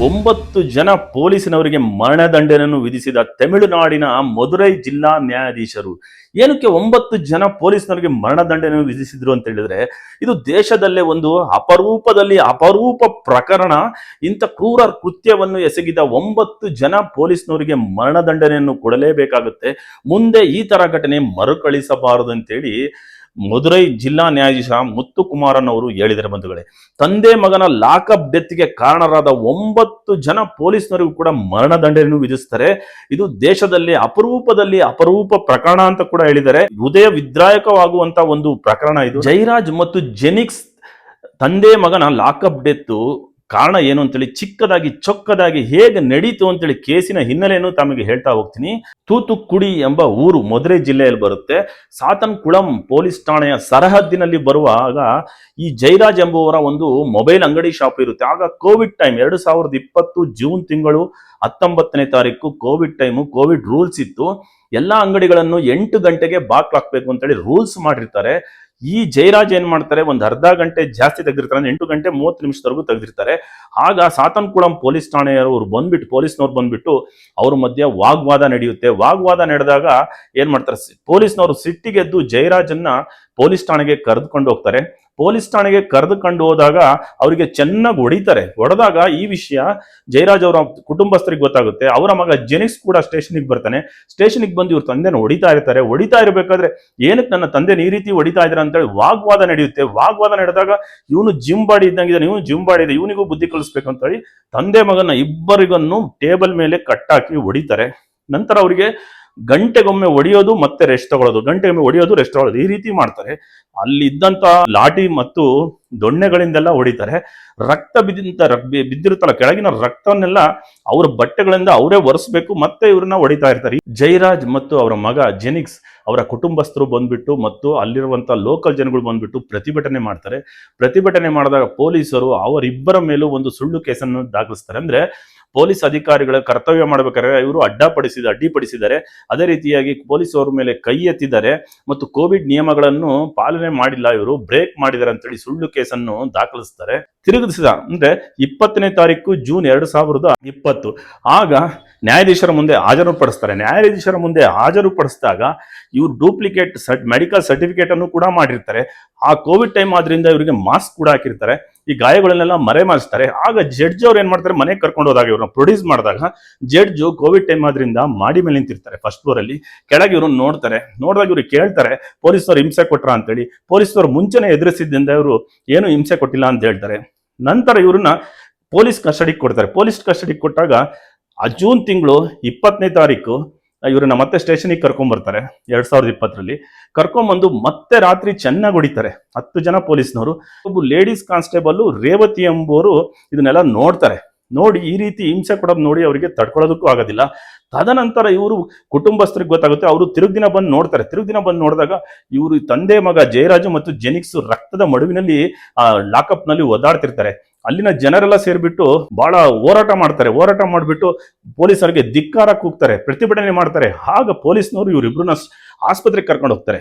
9 ಜನ ಪೊಲೀಸಿನವರಿಗೆ ಮರಣದಂಡನೆಯನ್ನು ವಿಧಿಸಿದ ತಮಿಳುನಾಡಿನ ಮದುರೈ ಜಿಲ್ಲಾ ನ್ಯಾಯಾಧೀಶರು. ಏನಕ್ಕೆ 9 ಜನ ಪೊಲೀಸ್ನವರಿಗೆ ಮರಣದಂಡನೆಯನ್ನು ವಿಧಿಸಿದ್ರು ಅಂತ ಹೇಳಿದ್ರೆ, ಇದು ದೇಶದಲ್ಲೇ ಒಂದು ಅಪರೂಪ ಪ್ರಕರಣ. ಇಂಥ ಕ್ರೂರ ಕೃತ್ಯವನ್ನು ಎಸಗಿದ 9 ಜನ ಪೊಲೀಸ್ನವರಿಗೆ ಮರಣದಂಡನೆಯನ್ನು ಕೊಡಲೇಬೇಕಾಗುತ್ತೆ. ಮುಂದೆ ಈ ತರ ಘಟನೆ ಮರುಕಳಿಸಬಾರದು ಅಂತೇಳಿ ಮದುರೈ ಜಿಲ್ಲಾ ನ್ಯಾಯಾಧೀಶ ಮುತ್ತುಕುಮಾರನ್ ಅವರು ಹೇಳಿದರೆ ಬಂಧುಗಳೇ, ತಂದೆ ಮಗನ ಲಾಕಪ್ ಡೆತ್ಗೆ ಕಾರಣರಾದ 9 ಜನ ಪೊಲೀಸ್ನರಿಗೂ ಕೂಡ ಮರಣದಂಡನೆಯನ್ನು ವಿಧಿಸ್ತಾರೆ. ಇದು ದೇಶದಲ್ಲಿ ಅಪರೂಪ ಪ್ರಕರಣ ಅಂತ ಕೂಡ ಹೇಳಿದ್ದಾರೆ. ಹೃದಯ ವಿದ್ರಾಯಕವಾಗುವಂತ ಒಂದು ಪ್ರಕರಣ ಇದು. ಜೈರಾಜ್ ಮತ್ತು ಜೆನಿಕ್ಸ್ ತಂದೆ ಮಗನ ಲಾಕಪ್ ಡೆತ್ ಕಾರಣ ಏನು ಅಂತೇಳಿ ಚೊಕ್ಕದಾಗಿ ಹೇಗೆ ನಡೀತು ಅಂತೇಳಿ ಕೇಸಿನ ಹಿನ್ನೆಲೆಯನ್ನು ತಮಗೆ ಹೇಳ್ತಾ ಹೋಗ್ತೀನಿ. ತೂತುಕುಡಿ ಎಂಬ ಊರು ಮಧುರೈ ಜಿಲ್ಲೆಯಲ್ಲಿ ಬರುತ್ತೆ. ಸಾತನ್ಕುಳಂ ಪೊಲೀಸ್ ಠಾಣೆಯ ಸರಹದ್ದಿನಲ್ಲಿ ಬರುವಾಗ ಈ ಜೈರಾಜ್ ಎಂಬುವರ ಒಂದು ಮೊಬೈಲ್ ಅಂಗಡಿ ಶಾಪ್ ಇರುತ್ತೆ. ಆಗ ಕೋವಿಡ್ ಟೈಮ್ 2020 ಜೂನ್ ತಿಂಗಳು 19ನೇ ತಾರೀಕು ಕೋವಿಡ್ ಟೈಮು, ಕೋವಿಡ್ ರೂಲ್ಸ್ ಇತ್ತು. ಎಲ್ಲಾ ಅಂಗಡಿಗಳನ್ನು 8 ಗಂಟೆಗೆ ಬಾಕ್ಲ್ ಹಾಕ್ಬೇಕು ಅಂತೇಳಿ ರೂಲ್ಸ್ ಮಾಡಿರ್ತಾರೆ. ಈ ಜೈರಾಜ್ ಏನ್ ಮಾಡ್ತಾರೆ, ಒಂದು ಅರ್ಧ ಗಂಟೆ ಜಾಸ್ತಿ ತೆಗೆದಿರ್ತಾರೆ, 8 ಗಂಟೆ 30 ನಿಮಿಷದವರೆಗೂ ತೆಗೆದಿರ್ತಾರೆ. ಆಗ ಸಾತನ್ಕುಳಂ ಪೊಲೀಸ್ ಠಾಣೆಯವರು ಪೊಲೀಸ್ನವ್ರು ಬಂದ್ಬಿಟ್ಟು ಅವ್ರ ಮಧ್ಯೆ ವಾಗ್ವಾದ ನಡೆಯುತ್ತೆ. ವಾಗ್ವಾದ ನಡೆದಾಗ ಏನ್ ಮಾಡ್ತಾರೆ, ಪೊಲೀಸ್ನವರು ಸಿಟ್ಟಿಗೆದ್ದು ಜೈರಾಜನ್ನ ಪೊಲೀಸ್ ಠಾಣೆಗೆ ಕರೆದುಕೊಂಡು ಹೋಗ್ತಾರೆ. ಪೊಲೀಸ್ ಠಾಣೆಗೆ ಕರೆದುಕೊಂಡು ಹೋದಾಗ ಅವರಿಗೆ ಚೆನ್ನಾಗಿ ಹೊಡೆದಾಗ ಈ ವಿಷಯ ಜೈರಾಜ್ ಅವರ ಕುಟುಂಬಸ್ಥರಿಗೆ ಗೊತ್ತಾಗುತ್ತೆ. ಅವರ ಮಗ ಜೆನಿಕ್ಸ್ ಕೂಡ ಸ್ಟೇಷನ್ಗೆ ಬರ್ತಾನೆ. ಸ್ಟೇಷನ್ಗೆ ಬಂದು ಇವ್ರ ತಂದೆನ ಹೊಡಿತಾ ಇರಬೇಕಾದ್ರೆ ಏನಕ್ಕೆ ನನ್ನ ತಂದೆ ಈ ರೀತಿ ಹೊಡಿತಾ ಇದ್ದಾರೆ ಅಂತೇಳಿ ವಾಗ್ವಾದ ನಡೆಯುತ್ತೆ. ವಾಗ್ವಾದ ನಡೆದಾಗ ಇವನು ಜಿಂಬಾಡಿ ಇದ್ದಂಗಿದ್ದಾನೆ, ಇವನು ಜಿಂಬಾಡಿ ಇದೆ, ಇವನಿಗೂ ಬುದ್ಧಿ ಕಲಿಸ್ಬೇಕು ಅಂತ ಹೇಳಿ ತಂದೆ ಮಗನ ಇಬ್ಬರಿಗನ್ನು ಟೇಬಲ್ ಮೇಲೆ ಕಟ್ಟಾಕಿ ಹೊಡಿತಾರೆ. ನಂತರ ಅವರಿಗೆ ಗಂಟೆಗೊಮ್ಮೆ ಹೊಡೆಯೋದು ಮತ್ತೆ ರೆಸ್ಟ್ ತಗೊಳ್ಳೋದು ಈ ರೀತಿ ಮಾಡ್ತಾರೆ. ಅಲ್ಲಿ ಇದ್ದಂತ ಲಾಠಿ ಮತ್ತು ದೊಣ್ಣೆಗಳಿಂದೆಲ್ಲ ಹೊಡಿತಾರೆ. ರಕ್ತ ಬಿದ್ದಿರುತ್ತಲ್ಲ, ಕೆಳಗಿನ ರಕ್ತವನ್ನೆಲ್ಲ ಅವ್ರ ಬಟ್ಟೆಗಳಿಂದ ಅವರೇ ಒರೆಸ್ಬೇಕು, ಮತ್ತೆ ಇವ್ರನ್ನ ಹೊಡಿತಾ ಇರ್ತಾರೆ. ಜೈರಾಜ್ ಮತ್ತು ಅವರ ಮಗ ಜೆನಿಕ್ಸ್ ಅವರ ಕುಟುಂಬಸ್ಥರು ಬಂದ್ಬಿಟ್ಟು ಮತ್ತು ಅಲ್ಲಿರುವಂತ ಲೋಕಲ್ ಜನಗಳು ಬಂದ್ಬಿಟ್ಟು ಪ್ರತಿಭಟನೆ ಮಾಡ್ತಾರೆ. ಪ್ರತಿಭಟನೆ ಮಾಡಿದಾಗ ಪೊಲೀಸರು ಅವರಿಬ್ಬರ ಮೇಲೂ ಒಂದು ಸುಳ್ಳು ಕೇಸನ್ನು ದಾಖಲಿಸ್ತಾರೆ. ಅಂದ್ರೆ ಪೊಲೀಸ್ ಅಧಿಕಾರಿಗಳ ಕರ್ತವ್ಯ ಮಾಡಬೇಕಾದ್ರೆ ಇವರು ಅಡ್ಡಿಪಡಿಸಿದ್ದಾರೆ. ಅದೇ ರೀತಿಯಾಗಿ ಪೊಲೀಸ್ ಅವರ ಮೇಲೆ ಕೈ ಎತ್ತಿದ್ದಾರೆ ಮತ್ತು ಕೋವಿಡ್ ನಿಯಮಗಳನ್ನು ಪಾಲನೆ ಮಾಡಿಲ್ಲ, ಇವರು ಬ್ರೇಕ್ ಮಾಡಿದ್ದಾರೆ ಅಂತೇಳಿ ಸುಳ್ಳು ಕೇಸನ್ನು ದಾಖಲಿಸ್ತಾರೆ. ತಿರುಗಿಸಿದ ಅಂದ್ರೆ 20ನೇ ತಾರೀಕು ಜೂನ್ 2020 ಆಗ ನ್ಯಾಯಾಧೀಶರ ಮುಂದೆ ಹಾಜರುಪಡಿಸ್ತಾರೆ. ನ್ಯಾಯಾಧೀಶರ ಮುಂದೆ ಹಾಜರುಪಡಿಸಿದಾಗ ಇವರು ಡೂಪ್ಲಿಕೇಟ್ ಮೆಡಿಕಲ್ ಸರ್ಟಿಫಿಕೇಟ್ ಅನ್ನು ಕೂಡ ಮಾಡಿರ್ತಾರೆ. ಆ ಕೋವಿಡ್ ಟೈಮ್ ಆದ್ರಿಂದ ಇವರಿಗೆ ಮಾಸ್ಕ್ ಕೂಡ ಹಾಕಿರ್ತಾರೆ. ಈ ಗಾಯಗಳನ್ನೆಲ್ಲ ಮರೆಮಾಚ್ತಾರೆ. ಆಗ ಜಡ್ಜ್ ಅವ್ರು ಏನ್ ಮಾಡ್ತಾರೆ, ಮನೆಗೆ ಕರ್ಕೊಂಡು ಹೋದಾಗ ಇವ್ರನ್ನ ಪ್ರೊಡ್ಯೂಸ್ ಮಾಡಿದಾಗ ಜಡ್ಜ್ ಕೋವಿಡ್ ಟೈಮ್ ಆದ್ರಿಂದ ಮಾಡಿ ಮೇಲೆ ನಿಂತಿರ್ತಾರೆ ಫಸ್ಟ್ ಫ್ಲೋರ್ ಅಲ್ಲಿ. ಕೆಳಗೆ ಇವ್ರನ್ನ ನೋಡಿದಾಗ ಇವ್ರಿಗೆ ಕೇಳ್ತಾರೆ ಪೊಲೀಸರು ಹಿಂಸೆ ಕೊಟ್ರ ಅಂತೇಳಿ. ಪೊಲೀಸರು ಮುಂಚೆನೆ ಎದುರಿಸಿದ್ದಿಂದ ಇವರು ಏನು ಹಿಂಸೆ ಕೊಟ್ಟಿಲ್ಲ ಅಂತ ಹೇಳ್ತಾರೆ. ನಂತರ ಇವ್ರನ್ನ ಪೊಲೀಸ್ ಕಸ್ಟಡಿಗೆ ಕೊಡ್ತಾರೆ. ಪೊಲೀಸ್ ಕಸ್ಟಡಿಗೆ ಕೊಟ್ಟಾಗ ಆ ಜೂನ್ ತಿಂಗಳು 20ನೇ ತಾರೀಕು ಇವ್ರನ್ನ ಮತ್ತೆ ಸ್ಟೇಷನ್ಗೆ ಕರ್ಕೊಂಡ್ಬರ್ತಾರೆ. 2020 ಕರ್ಕೊಂಡ್ಬಂದು ಮತ್ತೆ ರಾತ್ರಿ ಚೆನ್ನಾಗಿ ಹೊಡಿತಾರೆ 10 ಜನ ಪೊಲೀಸ್ನವರು. ಒಬ್ಬ ಲೇಡೀಸ್ ಕಾನ್ಸ್ಟೇಬಲ್ ರೇವತಿ ಎಂಬುವರು ಇದನ್ನೆಲ್ಲ ನೋಡಿ ಈ ರೀತಿ ಹಿಂಸೆ ಕೊಡೋದು ನೋಡಿ ಅವರಿಗೆ ತಡ್ಕೊಳ್ಳೋದಕ್ಕೂ ಆಗೋದಿಲ್ಲ. ತದನಂತರ ಇವರು ಕುಟುಂಬಸ್ಥರಿಗೆ ಗೊತ್ತಾಗುತ್ತೆ. ಅವರು ತಿರುಗಿ ದಿನ ಬಂದು ನೋಡಿದಾಗ ಇವರು ತಂದೆ ಮಗ ಜಯರಾಜು ಮತ್ತು ಜೆನಿಕ್ಸ್ ರಕ್ತದ ಮಡುವಿನಲ್ಲಿ ಲಾಕಪ್ ನಲ್ಲಿ ಒದ್ದಾಡ್ತಿರ್ತಾರೆ. ಅಲ್ಲಿನ ಜನರೆಲ್ಲ ಸೇರ್ಬಿಟ್ಟು ಬಹಳ ಹೋರಾಟ ಮಾಡಿಬಿಟ್ಟು ಪೊಲೀಸರಿಗೆ ಧಿಕ್ಕಾರ ಕೂಗ್ತಾರೆ, ಪ್ರತಿಭಟನೆ ಮಾಡ್ತಾರೆ. ಆಗ ಪೊಲೀಸ್ನವರು ಇವರಿಬ್ರನ್ನ ಆಸ್ಪತ್ರೆಗೆ ಕರ್ಕೊಂಡು ಹೋಗ್ತಾರೆ.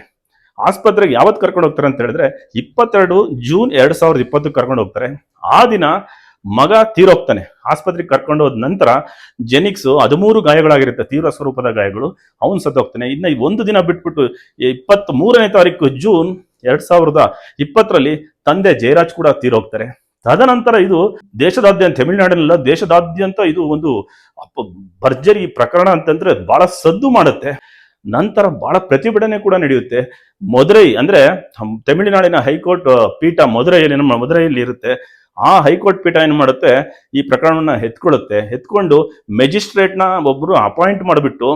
ಆಸ್ಪತ್ರೆಗೆ ಯಾವತ್ತು ಕರ್ಕೊಂಡು ಹೋಗ್ತಾರೆ ಅಂತ ಹೇಳಿದ್ರೆ 22 ಜೂನ್ 2020 ಕರ್ಕೊಂಡು ಹೋಗ್ತಾರೆ. ಆ ದಿನ ಮಗ ತೀರೋಗ್ತಾನೆ. ಆಸ್ಪತ್ರೆಗೆ ಕರ್ಕೊಂಡು ಹೋದ ನಂತರ ಜೆನಿಕ್ಸ್ 13 ಗಾಯಗಳಾಗಿರುತ್ತೆ, ತೀವ್ರ ಸ್ವರೂಪದ ಗಾಯಗಳು. ಅವನು ಸತ್ತೋಗ್ತಾನೆ. ಇನ್ನು ಒಂದು ದಿನ ಬಿಟ್ಬಿಟ್ಟು 23ನೇ ತಾರೀಕು ಜೂನ್ 2020 ತಂದೆ ಜಯರಾಜ್ ಕೂಡ ತೀರೋಗ್ತಾರೆ. ತದನಂತರ ಇದು ದೇಶದಾದ್ಯಂತ, ತಮಿಳುನಾಡಿನಲ್ಲ ದೇಶದಾದ್ಯಂತ ಇದು ಒಂದು ಭರ್ಜರಿ ಪ್ರಕರಣ ಅಂತಂದ್ರೆ ಬಹಳ ಸದ್ದು ಮಾಡುತ್ತೆ. ನಂತರ ಬಹಳ ಪ್ರತಿಭಟನೆ ಕೂಡ ನಡೆಯುತ್ತೆ. ಮದುರೈ ಅಂದ್ರೆ ತಮಿಳುನಾಡಿನ ಹೈಕೋರ್ಟ್ ಪೀಠ ಮದುರೈಯಲ್ಲಿ ಇರುತ್ತೆ. ಆ ಹೈಕೋರ್ಟ್ ಪೀಠ ಏನ್ ಮಾಡುತ್ತೆ, ಈ ಪ್ರಕರಣವನ್ನ ಎತ್ಕೊಂಡು ಮೆಜಿಸ್ಟ್ರೇಟ್ ನ ಒಬ್ರು ಅಪಾಯಿಂಟ್ ಮಾಡಿಬಿಟ್ಟು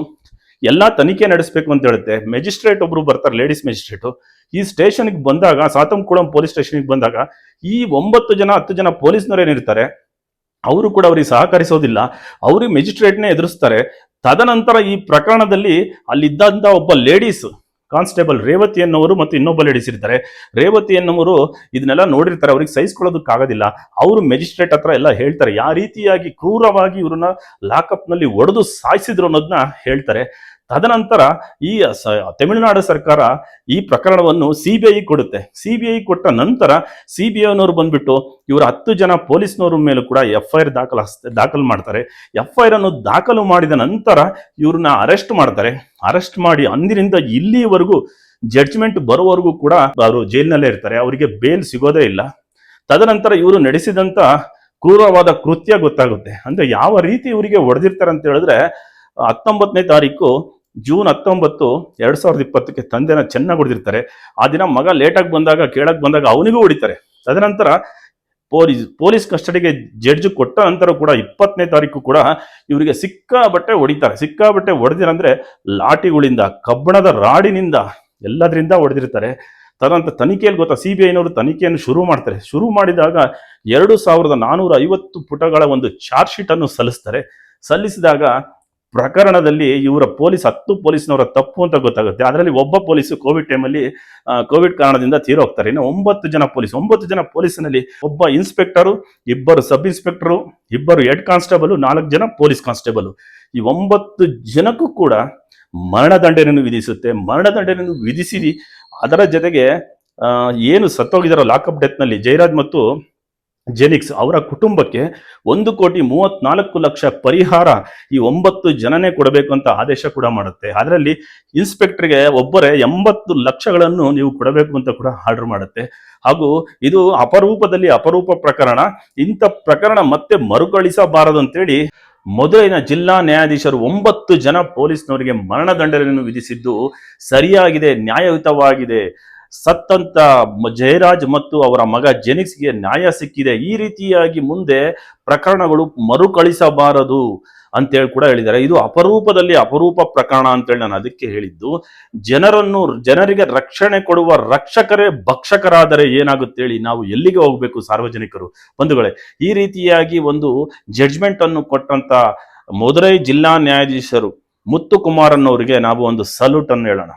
ಎಲ್ಲಾ ತನಿಖೆ ನಡೆಸಬೇಕು ಅಂತ ಹೇಳುತ್ತೆ. ಮೆಜಿಸ್ಟ್ರೇಟ್ ಒಬ್ರು ಬರ್ತಾರೆ, ಲೇಡೀಸ್ ಮೆಜಿಸ್ಟ್ರೇಟ್. ಈ ಸ್ಟೇಷನ್ಗೆ ಬಂದಾಗ, ಸಾತನ್ಕುಳಂ ಪೊಲೀಸ್ ಸ್ಟೇಷನ್ಗೆ ಬಂದಾಗ ಈ 10 ಜನ ಪೊಲೀಸ್ನವ್ರು ಏನಿರ್ತಾರೆ ಅವರು ಕೂಡ ಅವ್ರಿಗೆ ಸಹಕರಿಸೋದಿಲ್ಲ. ಅವ್ರಿಗೆ ಮೆಜಿಸ್ಟ್ರೇಟ್ನೇ ಎದುರಿಸ್ತಾರೆ. ತದನಂತರ ಈ ಪ್ರಕರಣದಲ್ಲಿ ಅಲ್ಲಿದ್ದಂತ ಒಬ್ಬ ಲೇಡೀಸ್ ಕಾನ್ಸ್ಟೇಬಲ್ ರೇವತಿ ಎನ್ನುವರು ಮತ್ತು ಇನ್ನೊಬ್ಬ ಲೇಡೀಸ್ ಇರ್ತಾರೆ. ರೇವತಿ ಎನ್ನುವರು ಇದನ್ನೆಲ್ಲ ನೋಡಿರ್ತಾರೆ, ಅವ್ರಿಗೆ ಸಹಿಸ್ಕೊಳ್ಳೋದಕ್ಕಾಗೋದಿಲ್ಲ. ಅವರು ಮೆಜಿಸ್ಟ್ರೇಟ್ ಹತ್ರ ಎಲ್ಲ ಹೇಳ್ತಾರೆ, ಯಾವ ರೀತಿಯಾಗಿ ಕ್ರೂರವಾಗಿ ಇವ್ರನ್ನ ಲಾಕಪ್ ನಲ್ಲಿ ಹೊಡೆದು ಸಾಯಿಸಿದ್ರು ಅನ್ನೋದನ್ನ ಹೇಳ್ತಾರೆ. ತದನಂತರ ಈ ತಮಿಳುನಾಡು ಸರ್ಕಾರ ಈ ಪ್ರಕರಣವನ್ನು ಸಿಬಿಐ ಕೊಡುತ್ತೆ. ಸಿಬಿಐ ಕೊಟ್ಟ ನಂತರ ಸಿಬಿಐನವರು ಬಂದ್ಬಿಟ್ಟು ಇವರ 10 ಜನ ಪೊಲೀಸ್ನವ್ರ ಮೇಲೂ ಕೂಡ FIR ದಾಖಲು ಮಾಡ್ತಾರೆ. FIR ಅನ್ನು ದಾಖಲು ಮಾಡಿದ ನಂತರ ಇವ್ರನ್ನ ಅರೆಸ್ಟ್ ಮಾಡ್ತಾರೆ. ಅರೆಸ್ಟ್ ಮಾಡಿ ಅಂದಿನಿಂದ ಇಲ್ಲಿವರೆಗೂ ಜಡ್ಜ್ಮೆಂಟ್ ಬರೋವರೆಗೂ ಕೂಡ ಅವರು ಜೈಲಿನಲ್ಲೇ ಇರ್ತಾರೆ. ಅವರಿಗೆ ಬೇಲ್ ಸಿಗೋದೇ ಇಲ್ಲ. ತದನಂತರ ಇವರು ನಡೆಸಿದಂತ ಕ್ರೂರವಾದ ಕೃತ್ಯ ಗೊತ್ತಾಗುತ್ತೆ. ಅಂದ್ರೆ ಯಾವ ರೀತಿ ಇವರಿಗೆ ಹೊಡೆದಿರ್ತಾರೆ ಅಂತ ಹೇಳಿದ್ರೆ, 19ನೇ ತಾರೀಕು ಜೂನ್ 19, 2020ಕ್ಕೆ ತಂದೆನ ಚೆನ್ನಾಗಿ ಹೊಡೆದಿರ್ತಾರೆ. ಆ ದಿನ ಮಗ ಲೇಟಾಗಿ ಕೇಳಕ್ ಬಂದಾಗ ಅವನಿಗೂ ಹೊಡಿತಾರೆ. ತದನಂತರ ಪೊಲೀಸ್ ಕಸ್ಟಡಿಗೆ ಜಡ್ಜ್ ಕೊಟ್ಟ ನಂತರ ಕೂಡ 20ನೇ ತಾರೀಕು ಕೂಡ ಇವರಿಗೆ ಸಿಕ್ಕಾಬಟ್ಟೆ ಹೊಡೆದಿರಂದ್ರೆ ಲಾಠಿಗಳಿಂದ, ಕಬ್ಬಣದ ರಾಡಿನಿಂದ, ಎಲ್ಲದರಿಂದ ಹೊಡೆದಿರ್ತಾರೆ. ತದನಂತರ ತನಿಖೆಯಲ್ಲಿ ಗೊತ್ತಾ, ಸಿಬಿಐನವರು ತನಿಖೆಯನ್ನು ಶುರು ಮಾಡ್ತಾರೆ. ಶುರು ಮಾಡಿದಾಗ 2450 ಪುಟಗಳ ಒಂದು ಚಾರ್ಜ್ ಶೀಟ್ ಅನ್ನು ಸಲ್ಲಿಸಿದಾಗ ಪ್ರಕರಣದಲ್ಲಿ ಇವರ 10 ಪೊಲೀಸ್ನವರ ತಪ್ಪು ಅಂತ ಗೊತ್ತಾಗುತ್ತೆ. ಅದರಲ್ಲಿ ಒಬ್ಬ ಪೊಲೀಸು ಕೋವಿಡ್ ಟೈಮಲ್ಲಿ ಕೋವಿಡ್ ಕಾರಣದಿಂದ ತೀರೋಗ್ತಾರೆ. ಇನ್ನು 9 ಜನ ಪೊಲೀಸ್ನಲ್ಲಿ ಒಬ್ಬ ಇನ್ಸ್ಪೆಕ್ಟರು, 2 ಸಬ್ ಇನ್ಸ್ಪೆಕ್ಟರು, 2 ಹೆಡ್ ಕಾನ್ಸ್ಟೇಬಲ್, 4 ಜನ ಪೊಲೀಸ್ ಕಾನ್ಸ್ಟೇಬಲ್. ಈ 9 ಜನಕ್ಕೂ ಕೂಡ ಮರಣದಂಡನೆಯನ್ನು ವಿಧಿಸಿ ಅದರ ಜೊತೆಗೆ ಏನು ಸತ್ತೋಗಿದಾರೋ ಲಾಕಪ್ ಡೆತ್ ನಲ್ಲಿ ಜಯರಾಜ್ ಮತ್ತು ಜೆನಿಕ್ಸ್ ಅವರ ಕುಟುಂಬಕ್ಕೆ 1,34,00,000 ಪರಿಹಾರ ಈ 9 ಜನನೇ ಕೊಡಬೇಕು ಅಂತ ಆದೇಶ ಕೂಡ ಮಾಡುತ್ತೆ. ಅದರಲ್ಲಿ ಇನ್ಸ್ಪೆಕ್ಟರ್ಗೆ ಒಬ್ಬರೇ 80 ಲಕ್ಷಗಳನ್ನು ನೀವು ಕೊಡಬೇಕು ಅಂತ ಕೂಡ ಆರ್ಡರ್ ಮಾಡುತ್ತೆ. ಹಾಗೂ ಇದು ಅಪರೂಪ ಪ್ರಕರಣ. ಇಂಥ ಪ್ರಕರಣ ಮತ್ತೆ ಮರುಕಳಿಸಬಾರದು ಅಂತೇಳಿ ಮದುರೈನ ಜಿಲ್ಲಾ ನ್ಯಾಯಾಧೀಶರು 9 ಜನ ಪೊಲೀಸ್ನವರಿಗೆ ಮರಣದಂಡನೆಯನ್ನು ವಿಧಿಸಿದ್ದು ಸರಿಯಾಗಿದೆ, ನ್ಯಾಯಯುತವಾಗಿದೆ. ಸತ್ತಂತ ಜಯರಾಜ್ ಮತ್ತು ಅವರ ಮಗ ಜೆನಿಕ್ಸ್ಗೆ ನ್ಯಾಯ ಸಿಕ್ಕಿದೆ. ಈ ರೀತಿಯಾಗಿ ಮುಂದೆ ಪ್ರಕರಣಗಳು ಮರುಕಳಿಸಬಾರದು ಅಂತೇಳಿ ಕೂಡ ಹೇಳಿದ್ದಾರೆ. ಇದು ಅಪರೂಪ ಪ್ರಕರಣ ಅಂತೇಳಿ ನಾನು ಅದಕ್ಕೆ ಹೇಳಿದ್ದು. ಜನರಿಗೆ ರಕ್ಷಣೆ ಕೊಡುವ ರಕ್ಷಕರೇ ಭಕ್ಷಕರಾದರೆ ಏನಾಗುತ್ತೆ ಹೇಳಿ, ನಾವು ಎಲ್ಲಿಗೆ ಹೋಗ್ಬೇಕು ಸಾರ್ವಜನಿಕರು ಬಂಧುಗಳೇ? ಈ ರೀತಿಯಾಗಿ ಒಂದು ಜಡ್ಜ್ಮೆಂಟ್ ಅನ್ನು ಕೊಟ್ಟಂತ ಮದುರೈ ಜಿಲ್ಲಾ ನ್ಯಾಯಾಧೀಶರು ಮುತ್ತುಕುಮಾರನ್ ಅವರಿಗೆ ನಾವು ಒಂದು ಸಲ್ಯೂಟ್ ಅನ್ನು ಹೇಳೋಣ.